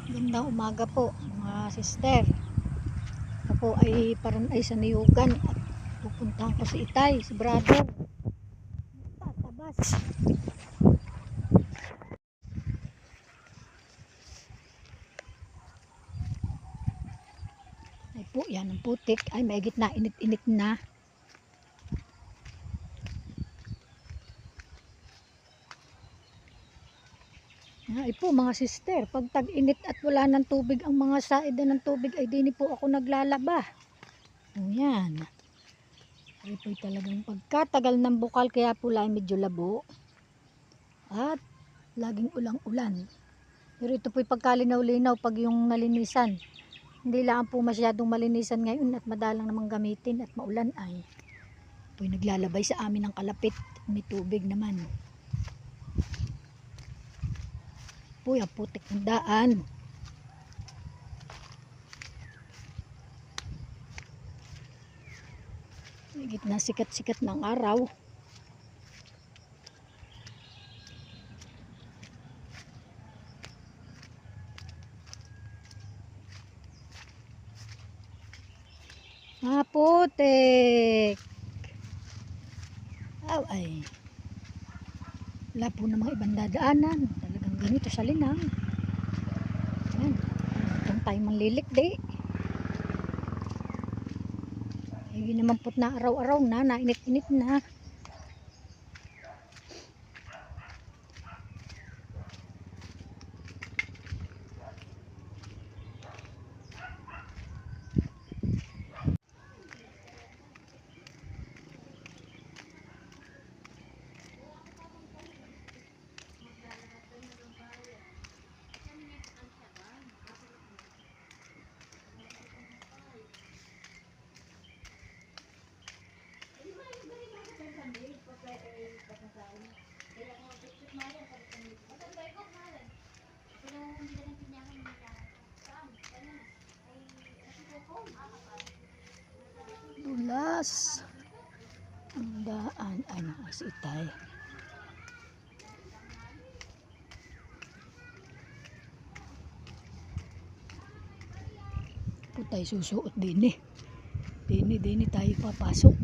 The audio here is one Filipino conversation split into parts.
Gandang umaga po mga sister. Ako po ay parang ay sa niyugan at pupuntahan ko si Itay, si brother. Tatabas. Ay po, yan ang putik. Ay may gitna, init-init na. Ay po mga sister, pag tag-init at wala ng tubig ang mga saida ng tubig ay dini po ako naglalaba. O yan. Ay po talagang pagkatagal ng bukal kaya po ay medyo labo. At laging ulang-ulan. Pero ito po'y pagkalinaw-linaw pag yung nalinisan. Hindi lang po masyadong malinisan ngayon at madalang namang gamitin at maulan ay po'y naglalabay sa amin ng kalapit. May tubig naman. Po'y ang putik ng daan. Higit na sikat-sikat ng araw. Putik. Ay. Wala po na mga ibang dadaanan. Talagang ganito sa linang. Yan. Itong tayo manlilikdi. Hindi naman po na araw-araw na. Nainit-init na. Dulas. Ang daan ay nakasitay. Po tayo susuot din eh. Dini tayo papasok.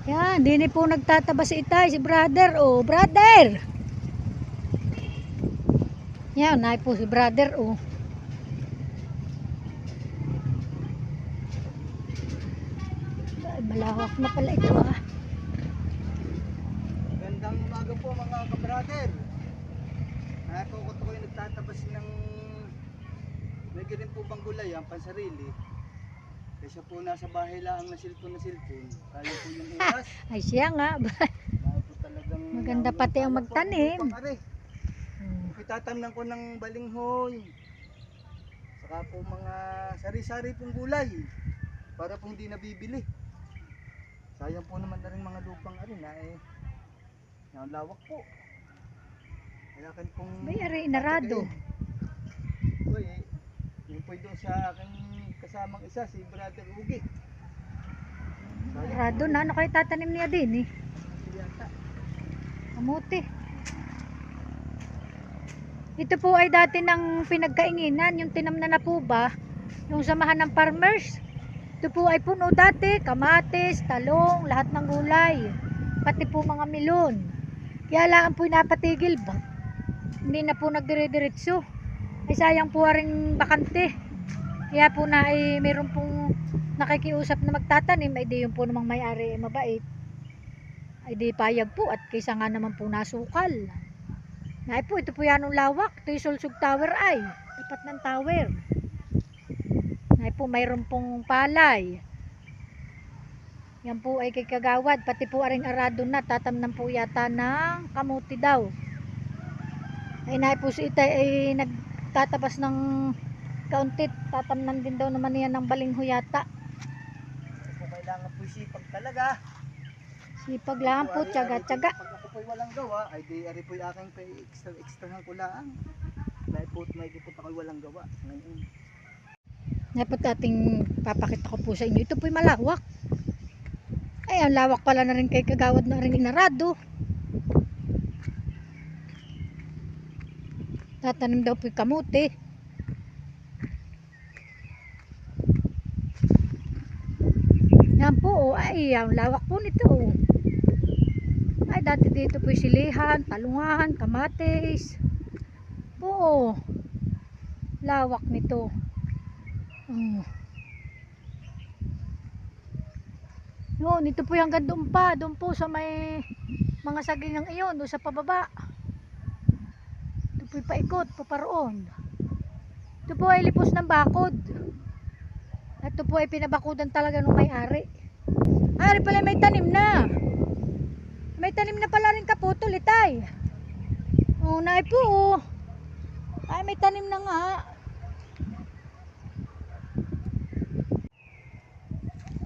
Yan, dini po nagtataba si Itay, si brother. Oh, brother! Yan, naay po si brother. Oh. Ay, malawak na pala ito ah. Magandang umaga po mga kabrader. Ako ko yung nagtatabas ng medyo rin po bang gulay ang pansarili. Kasi po nasa bahay lang na cellphone. Kaya po yung oras. Ay siya nga. Po talagang Maganda pati ang magtanim. Itatamnan ko ng balinghoy. Saka po mga sari-sari pong gulay. Para po hindi nabibili. Sayang po naman na rin mga lupang na yung lawak po. Kaya kan pong May ari inarado. Uy, yun po doon sa aking kasamang isa, si Brother Ugi. Arado na, ano kayo tatanim niya din eh? Yata. Kamuti. Ito po ay dati ng pinagkainginan, yung tinamna na po ba, yung samahan ng farmers. Ito po ay puno dati, kamatis, talong, lahat ng gulay. Pati po mga milon. Kaya lang po napatigil ba? Hindi na po nagdire-diretso. Ay sayang po ring bakante. Kaya po na ay meron pong nakikiusap na magtatanim, ay di yung po namang may-ari ay mabait. Ay di payag po at kaysa nga naman po nasukal. Ay po, ito po yan ang lawak. Ito yung Sulsug Tower ay. Tapat ng tower. Ay po, mayroon pong palay. Yan po ay kay Kagawad. Pati po aring arado na. Tatamnan po yata ng kamuti daw. Ay na po si Itay ay nagtatabas ng kauntit. Tatamnan din daw naman yan ng balingho yata. Kung kailangan po sipag talaga. Sipag lang po, tiyaga-tiyaga. Pag ako po'y walang gawa, ay di ari po'y aking extra ko lang. Dahil po may ipot ako'y walang gawa. Ngayon. Dapat ating papakita ko po sa inyo. Ito po'y malawak. Ay, ang lawak pala na rin kay Kagawad na rin inarado. Tatanim daw po yung kamuti. Yan po, ay, ang lawak po nito. Ay, dati dito po yung silihan, talungahan, kamatis. Po, lawak nito. Yun, ito po yung hanggang doon pa. Doon po sa may mga sagingang iyon, doon sa pababa. Ito po yung paikot, paparoon. Ito po ay lipos ng bakod. Ito po ay pinabakudan talaga ng may-ari. Ari pala may tanim na. May tanim na pala rin kaputol, itay. Oh, naay po, oh. Ay, may tanim na nga.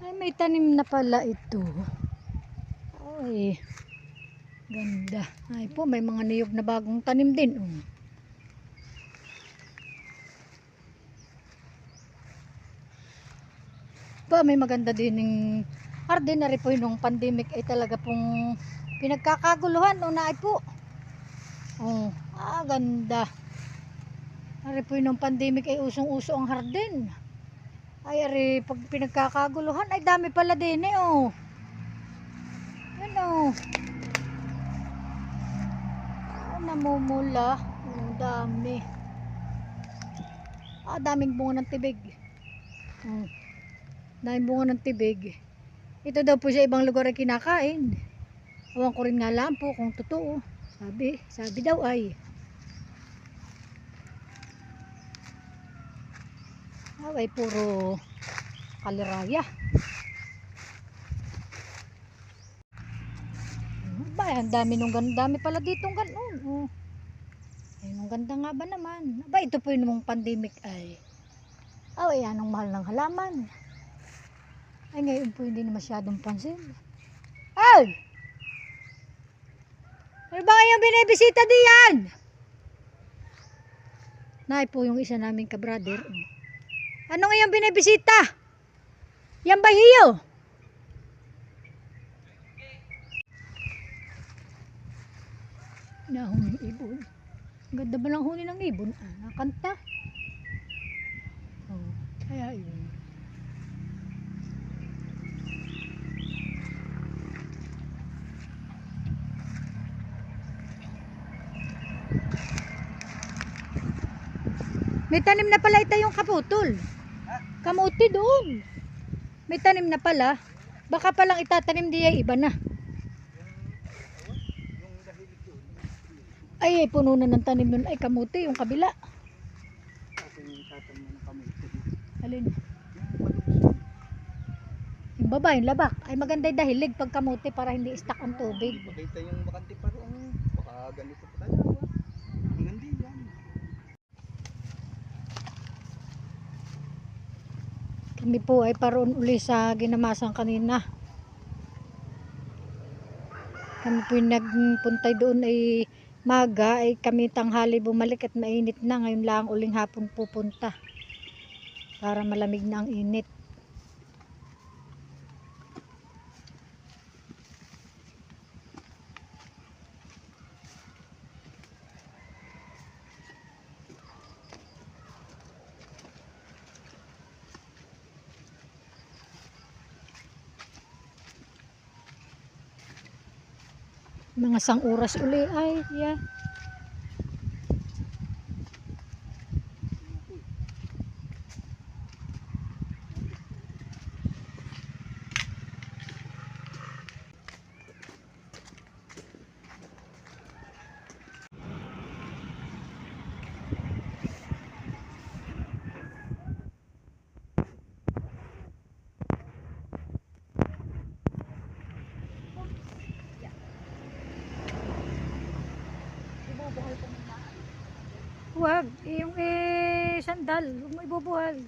Ay, may tanim na pala ito. Ay, ganda. Ay po, may mga niyog na bagong tanim din, oh. Pa, may maganda din ng ordinary po nung pandemic ay talaga pong pinagkakaguluhan o naay po. Oh, ganda. Ari po nung pandemic ay usong-uso ang hardin. Ay ari pag pinagkakaguluhan ay dami pala din eh, oh. Yan, oh. Namumula. Ang dami. Daming bunga ng tibig. Oh. Daming bunga ng tibig. Ito daw po sa ibang lugar ay kinakain. Awan ko rin nga lang po kung totoo. Sabi daw ay. Ay puro kaliraya. Ang dami pala ditong ganon. Oh. Ay, nung ganda nga ba naman. Ito po yung pandemic ay. Anong mahal ng halaman. Ay, ngayon po hindi na masyadong pansin. Ay! Ano ba ngayong binibisita diyan? Naay po yung isa naming kabrader. Ano ngayong binibisita? Yan ba hiyo? Nahuni ng ibon. Ganda ba lang huni ng ibon? Nakanta. Oh, kaya yun. May tanim na pala ito yung kaputol. Kamuti doon. May tanim na pala. Baka palang itatanim diya iba na. Ay, puno na ng tanim nun. Ay, kamuti yung kabila. Alin? Yung baba, yung labak. Ay, maganda yung dahilig pag kamuti para hindi stuck ang tubig. Makita yung bakante pa roon. Baka ganito pa tayo. Hindi yan. Kami po ay paroon uli sa ginamasan kanina. Kami po yung nagpuntay doon ay maga ay kami tanghali bumalik at mainit na. Ngayon lang uling hapon pupunta para malamig na ang init. Mga sang oras uli ay yeah. Huwag, yung sandal, huwag mo ibubuhal.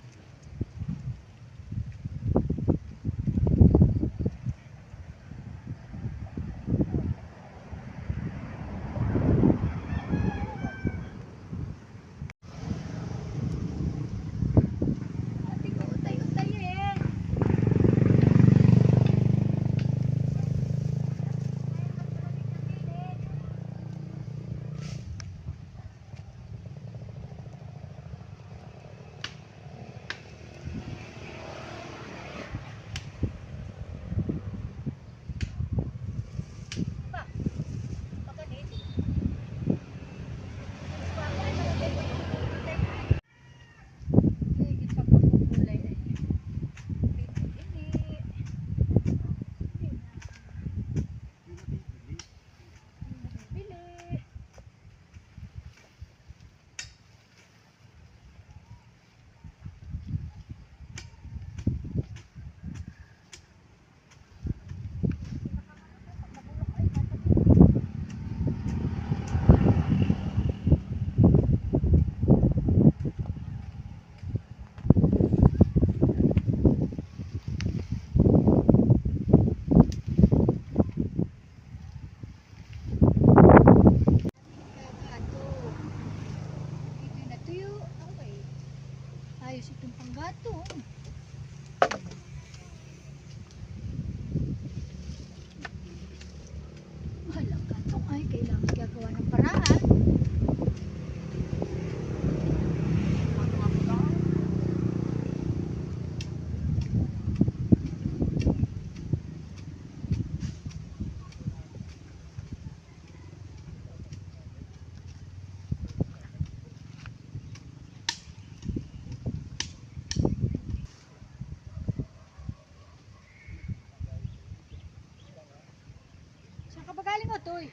Kapagaling mo, Toy.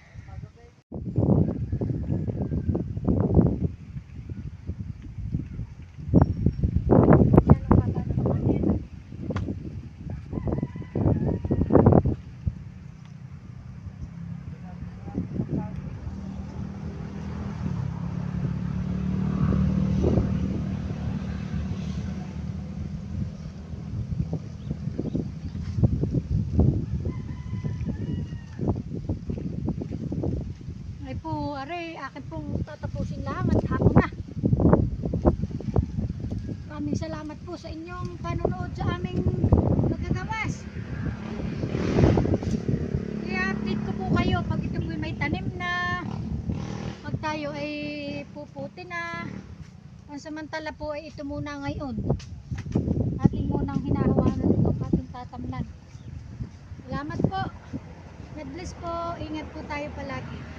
Ay po, are, akin pong tatapusin lang at hapon na. Maraming salamat po sa inyong panonood sa aming magagawas. I-update ko po kayo pag ito po may tanim na, pag tayo ay puputi na. Pansamantala po ay ito muna ngayon. Ating munang hinahawanan itong ating tatamnan. Salamat po. God bless po. Ingat po tayo palagi.